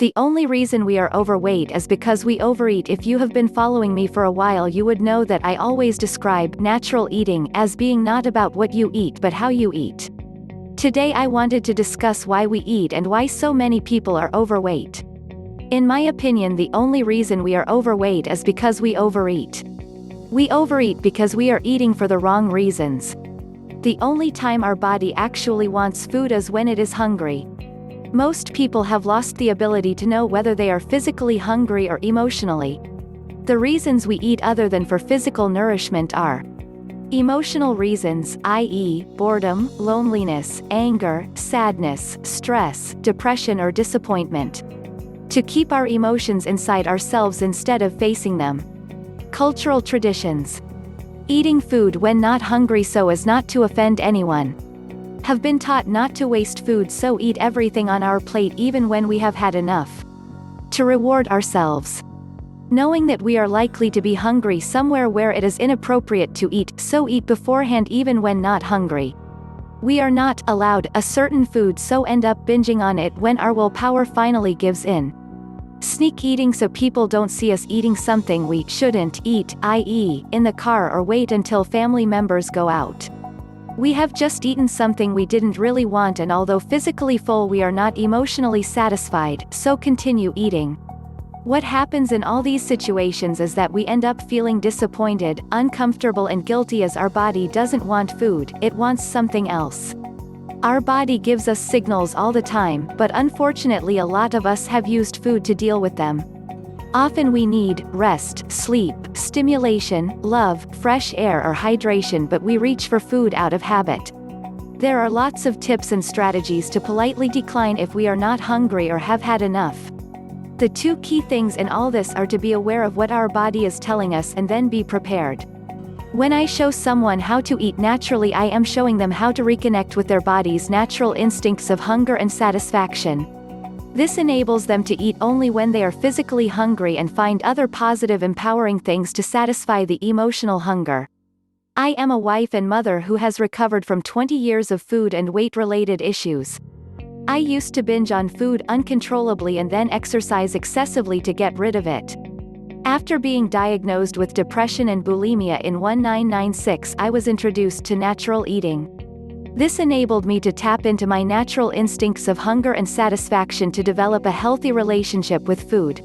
The only reason we are overweight is because we overeat. If you have been following me for a while, you would know that I always describe natural eating as being not about what you eat but how you eat. Today I wanted to discuss why we eat and why so many people are overweight. In my opinion, the only reason we are overweight is because we overeat. We overeat because we are eating for the wrong reasons. The only time our body actually wants food is when it is hungry. Most people have lost the ability to know whether they are physically hungry or emotionally. The reasons we eat other than for physical nourishment are emotional reasons, i.e., boredom, loneliness, anger, sadness, stress, depression or disappointment. To keep our emotions inside ourselves instead of facing them. Cultural traditions. Eating food when not hungry so as not to offend anyone. Have been taught not to waste food, so eat everything on our plate even when we have had enough. To reward ourselves. Knowing that we are likely to be hungry somewhere where it is inappropriate to eat, so eat beforehand even when not hungry. We are not allowed a certain food, so end up binging on it when our willpower finally gives in. Sneak eating so people don't see us eating something we shouldn't eat, i.e., in the car, or wait until family members go out. We have just eaten something we didn't really want, and although physically full we are not emotionally satisfied, so continue eating. What happens in all these situations is that we end up feeling disappointed, uncomfortable and guilty, as our body doesn't want food, it wants something else. Our body gives us signals all the time, but unfortunately a lot of us have used food to deal with them. Often we need rest, sleep, stimulation, love, fresh air or hydration, but we reach for food out of habit. There are lots of tips and strategies to politely decline if we are not hungry or have had enough. The two key things in all this are to be aware of what our body is telling us and then be prepared. When I show someone how to eat naturally, I am showing them how to reconnect with their body's natural instincts of hunger and satisfaction. This enables them to eat only when they are physically hungry and find other positive, empowering things to satisfy the emotional hunger. I am a wife and mother who has recovered from 20 years of food and weight-related issues. I used to binge on food uncontrollably and then exercise excessively to get rid of it. After being diagnosed with depression and bulimia in 1996, I was introduced to natural eating. This enabled me to tap into my natural instincts of hunger and satisfaction to develop a healthy relationship with food.